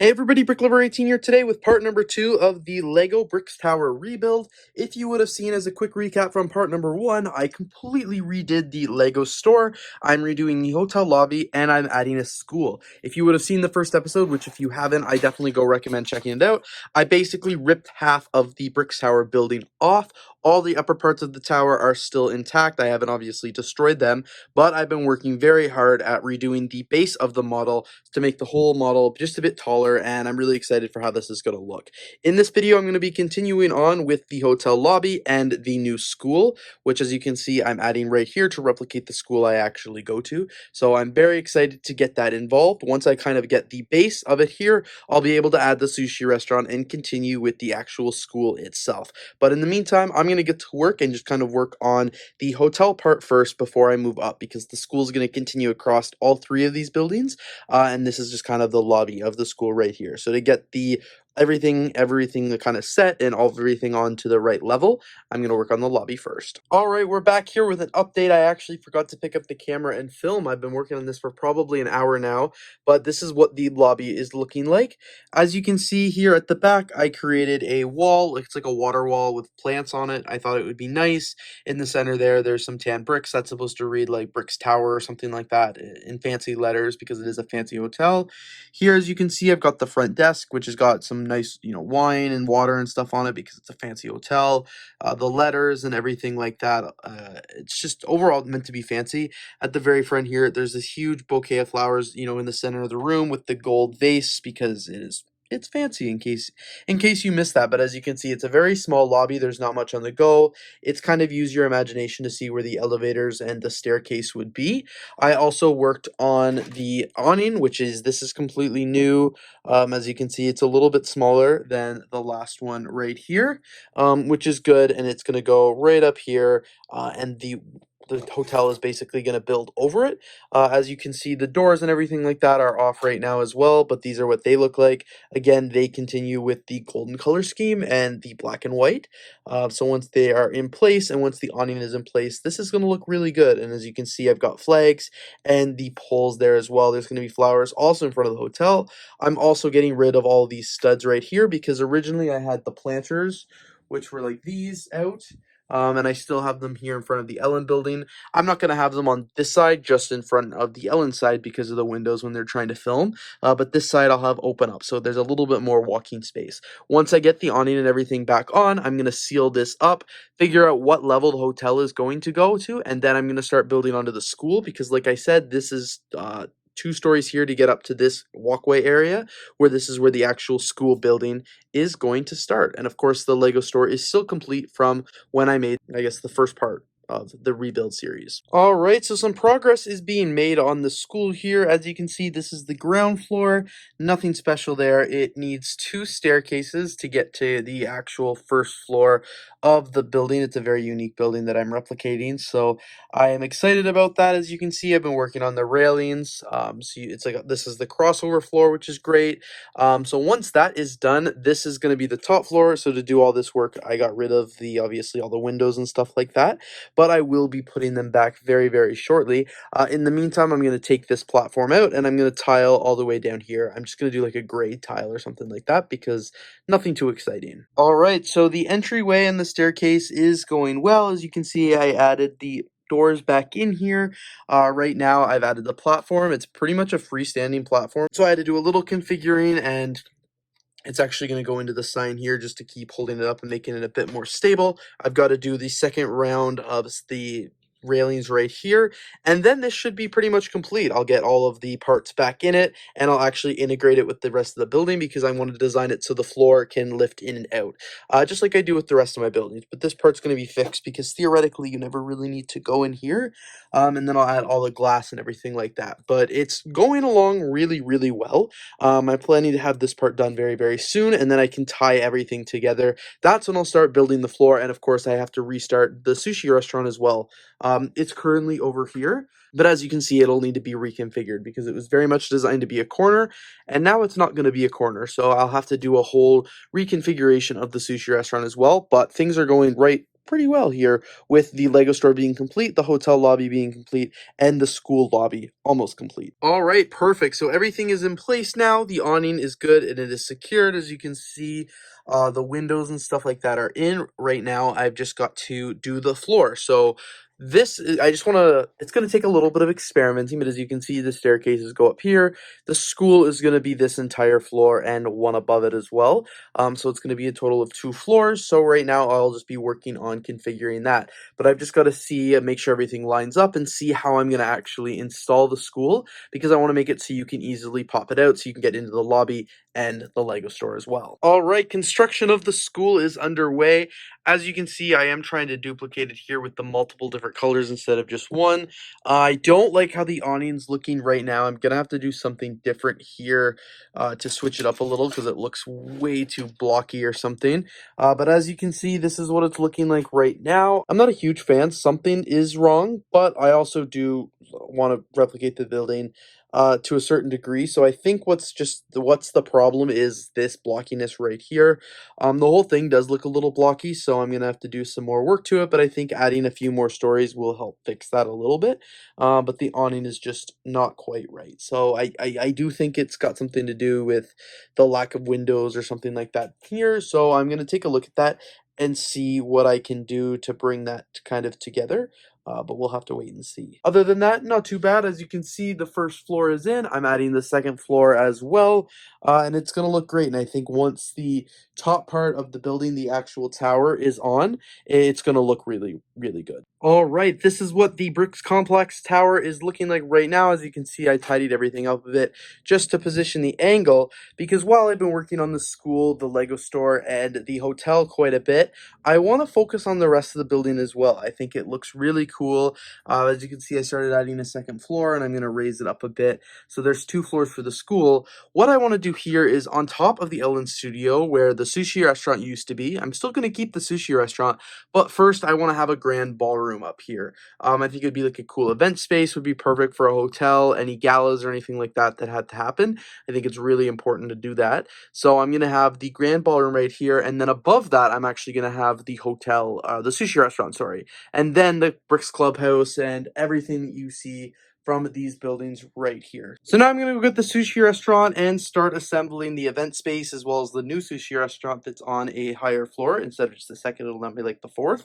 Hey everybody, BrickLover18 here today with part number 2 of the LEGO Bricks Tower rebuild. If you would have seen as a quick recap from part number 1, I completely redid the LEGO store, I'm redoing the hotel lobby, and I'm adding a school. If you would have seen the first episode, which if you haven't, I definitely go recommend checking it out, I basically ripped half of the Bricks Tower building off. All the upper parts of the tower are still intact. I haven't obviously destroyed them, but I've been working very hard at redoing the base of the model to make the whole model just a bit taller, and I'm really excited for how this is going to look. In this video, I'm going to be continuing on with the hotel lobby and the new school, which as you can see, I'm adding right here to replicate the school I actually go to. So I'm very excited to get that involved. Once I kind of get the base of it here, I'll be able to add the sushi restaurant and continue with the actual school itself. But in the meantime, I'm going to get to work and just kind of work on the hotel part first before I move up, because the school is going to continue across all three of these buildings. And this is just kind of the lobby of the school right here. So to get the everything kind of set and everything onto the right level, I'm going to work on the lobby first. All right, we're back here with an update. I actually forgot to pick up the camera and film. I've been working on this for probably an hour now, but this is what the lobby is looking like. As you can see here at the back, I created a wall. It's like a water wall with plants on it. I thought it would be nice. In the center there's some tan bricks. That's supposed to read like Bricks Tower or something like that in fancy letters because it is a fancy hotel. Here, as you can see, I've got the front desk, which has got some nice, wine and water and stuff on it because it's a fancy hotel. The letters and everything like that. It's just overall meant to be fancy. At the very front here, there's this huge bouquet of flowers, in the center of the room with the gold vase because it's fancy in case you missed that. But as you can see, it's a very small lobby. There's not much on the go. It's kind of use your imagination to see where the elevators and the staircase would be. I also worked on the awning, this is completely new. As you can see, it's a little bit smaller than the last one right here, which is good, and it's going to go right up here, and the hotel is basically going to build over it. As you can see, the doors and everything like that are off right now as well, but these are what they look like. Again, they continue with the golden color scheme and the black and white. So once they are in place and once the awning is in place, this is going to look really good. And as you can see, I've got flags and the poles there as well. There's going to be flowers also in front of the hotel. I'm also getting rid of all these studs right here because originally I had the planters, which were like these out. And I still have them here in front of the Ellen building. I'm not going to have them on this side, just in front of the Ellen side because of the windows when they're trying to film. But this side I'll have open up, so there's a little bit more walking space. Once I get the awning and everything back on, I'm going to seal this up, figure out what level the hotel is going to go to, and then I'm going to start building onto the school because, like I said, this is 2 stories here to get up to this walkway area, where this is where the actual school building is going to start. And of course, the LEGO store is still complete from when I made, I guess, the first part of the rebuild series. All right, so some progress is being made on the school here. As you can see, this is the ground floor. Nothing special there. It needs 2 staircases to get to the actual first floor of the building. It's a very unique building that I'm replicating, so I am excited about that. As you can see, I've been working on the railings. It's like this is the crossover floor, which is great. So once that is done, this is going to be the top floor. So to do all this work, I got rid of obviously all the windows and stuff like that, but I will be putting them back very, very shortly. In the meantime, I'm going to take this platform out and I'm going to tile all the way down here. I'm just going to do like a gray tile or something like that because nothing too exciting. All right, so the entryway and the staircase is going well. As you can see, I added the doors back in here. Right now, I've added the platform. It's pretty much a freestanding platform. So I had to do a little configuring, and it's actually going to go into the sign here just to keep holding it up and making it a bit more stable. I've got to do the second round of the railings right here, and then this should be pretty much complete. I'll get all of the parts back in it, and I'll actually integrate it with the rest of the building because I want to design it so the floor can lift in and out, just like I do with the rest of my buildings. But this part's going to be fixed because theoretically you never really need to go in here, and then I'll add all the glass and everything like that. But it's going along really, really well. I'm planning to have this part done very, very soon, and then I can tie everything together. That's when I'll start building the floor, and of course I have to restart the sushi restaurant as well. It's currently over here, but as you can see, it'll need to be reconfigured because it was very much designed to be a corner, and now it's not going to be a corner, so I'll have to do a whole reconfiguration of the sushi restaurant as well, but things are going right pretty well here with the Lego store being complete, the hotel lobby being complete, and the school lobby almost complete. All right, perfect. So everything is in place now. The awning is good and it is secured. As you can see, the windows and stuff like that are in right now. I've just got to do the floor. So I just want to, it's going to take a little bit of experimenting, but as you can see, the staircases go up here. The school is going to be this entire floor and one above it as well. So it's going to be a total of 2 floors. So right now I'll just be working on configuring that. But I've just got to see, make sure everything lines up and see how I'm going to actually install the school, because I want to make it so you can easily pop it out so you can get into the lobby and the Lego store as well. All right, construction of the school is underway. As you can see, I am trying to duplicate it here with the multiple different colors instead of just one. I don't like how the awning's looking right now. I'm going to have to do something different here to switch it up a little because it looks way too blocky or something. But as you can see, this is what it's looking like right now. I'm not a huge fan. Something is wrong, but I also do want to replicate the building to a certain degree. So I think what's the problem is this blockiness right here. The whole thing does look a little blocky, so I'm gonna have to do some more work to it, but I think adding a few more stories will help fix that a little bit. But the awning is just not quite right. So I do think it's got something to do with the lack of windows or something like that here. So I'm gonna take a look at that and see what I can do to bring that kind of together. But we'll have to wait and see. Other than that, not too bad. As you can see, the first floor is in. I'm adding the second floor as well, and it's going to look great. And I think once the top part of the building, the actual tower, is on, it's going to look really, really good. All right, this is what the Bricks Complex tower is looking like right now. As you can see, I tidied everything up a bit just to position the angle, because while I've been working on the school, the Lego store, and the hotel quite a bit, I want to focus on the rest of the building as well. I think it looks really cool. As you can see, I started adding a second floor, and I'm going to raise it up a bit. So there's 2 floors for the school. What I want to do here is on top of the Ellen Studio, where the sushi restaurant used to be, I'm still going to keep the sushi restaurant, but first I want to have a grand ballroom up here. I think it'd be like a cool event space, would be perfect for a hotel, any galas or anything like that that had to happen. I think it's really important to do that. So I'm going to have the grand ballroom right here, and then above that, I'm actually going to have the hotel, the sushi restaurant, sorry, and then the Bricks Clubhouse and everything that you see from these buildings right here. So now I'm going to go get the sushi restaurant and start assembling the event space as well as the new sushi restaurant that's on a higher floor. Instead of just the second, it'll not be like the 4th.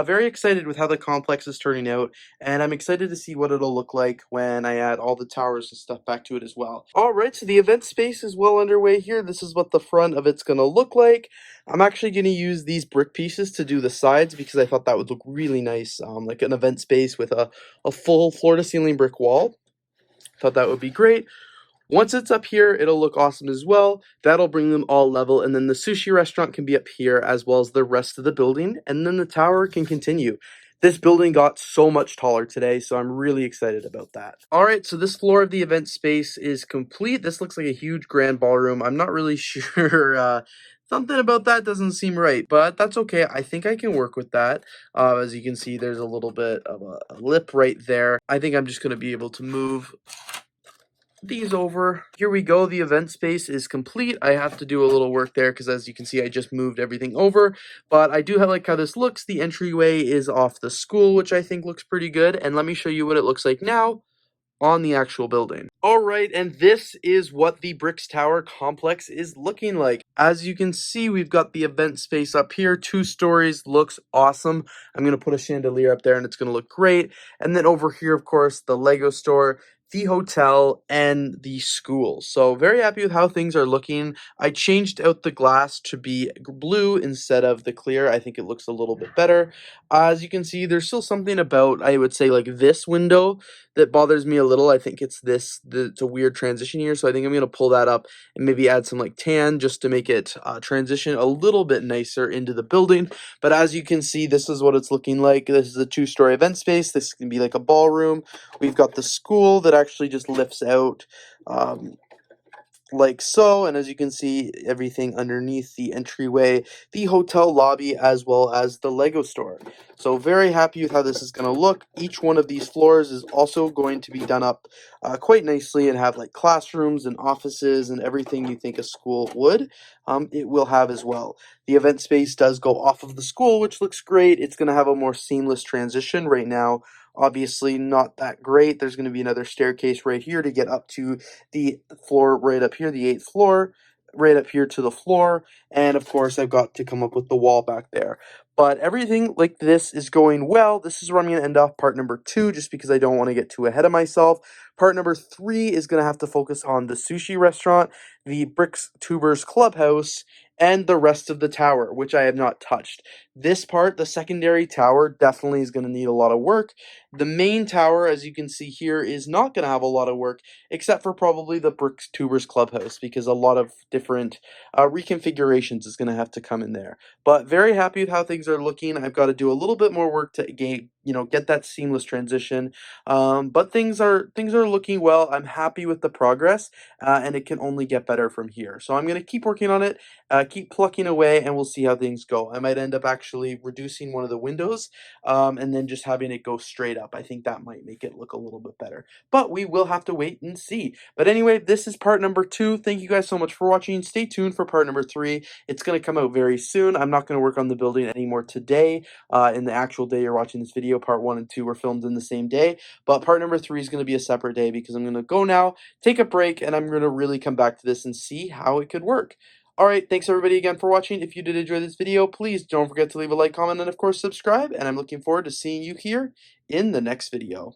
Very excited with how the complex is turning out, and I'm excited to see what it'll look like when I add all the towers and stuff back to it as well. Alright, so the event space is well underway here. This is what the front of it's going to look like. I'm actually going to use these brick pieces to do the sides because I thought that would look really nice, like an event space with a full floor-to-ceiling brick wall. Thought that would be great. Once it's up here, it'll look awesome as well. That'll bring them all level, and then the sushi restaurant can be up here as well as the rest of the building, and then the tower can continue. This building got so much taller today, so I'm really excited about that. All right, so this floor of the event space is complete. This looks like a huge grand ballroom. I'm not really sure. Something about that doesn't seem right, but that's okay. I think I can work with that. As you can see, there's a little bit of a lip right there. I think I'm just going to be able to move these over. Here we go. The event space is complete. I have to do a little work there because as you can see, I just moved everything over, but I do like how this looks. The entryway is off the school, which I think looks pretty good. And let me show you what it looks like now on the actual building. All right, and this is what the Bricks Tower complex is looking like. As you can see, we've got the event space up here, 2 stories, looks awesome. I'm gonna put a chandelier up there and it's gonna look great. And then over here, of course, the Lego store, the hotel, and the school. So very happy with how things are looking. I changed out the glass to be blue instead of the clear. I think it looks a little bit better. As you can see, there's still something about, I would say, like this window that bothers me a little. I think it's it's a weird transition here, so I think I'm going to pull that up and maybe add some like tan just to make it transition a little bit nicer into the building. But as you can see, this is what it's looking like. This is a 2-story event space. This can be like a ballroom. We've got the school that actually just lifts out. like so, and as you can see, everything underneath the entryway, the hotel lobby, as well as the Lego store. So very happy with how this is going to look. Each one of these floors is also going to be done up quite nicely and have like classrooms and offices and everything you think a school would. It will have as well. The event space does go off of the school, which looks great. It's going to have a more seamless transition. Right now, obviously not that great. There's going to be another staircase right here to get up to the floor right up here, the 8th floor, right up here to the floor, and of course I've got to come up with the wall back there. But everything like this is going well. This is where I'm going to end off part number 2, just because I don't want to get too ahead of myself. Part number 3 is going to have to focus on the sushi restaurant, the Bricks Tubers Clubhouse, and the rest of the tower, which I have not touched. This part, the secondary tower, definitely is going to need a lot of work. The main tower, as you can see here, is not going to have a lot of work, except for probably the Bricks Tubers Clubhouse, because a lot of different reconfigurations is going to have to come in there. But very happy with how things are looking. I've got to do a little bit more work to get that seamless transition. But things are looking well. I'm happy with the progress, and it can only get better from here. So I'm going to keep working on it, keep plucking away, and we'll see how things go. I might end up actually reducing one of the windows, and then just having it go straight up. I think that might make it look a little bit better. But we will have to wait and see. But anyway, this is part number 2. Thank you guys so much for watching. Stay tuned for part number 3. It's going to come out very soon. I'm not going to work on the building anymore today. In the actual day you're watching this video, part 1 and 2 were filmed in the same day. But part number 3 is going to be a separate day, because I'm going to go now, take a break, and I'm going to really come back to this and see how it could work. Alright, thanks everybody again for watching. If you did enjoy this video, please don't forget to leave a like, comment, and of course subscribe. And I'm looking forward to seeing you here in the next video.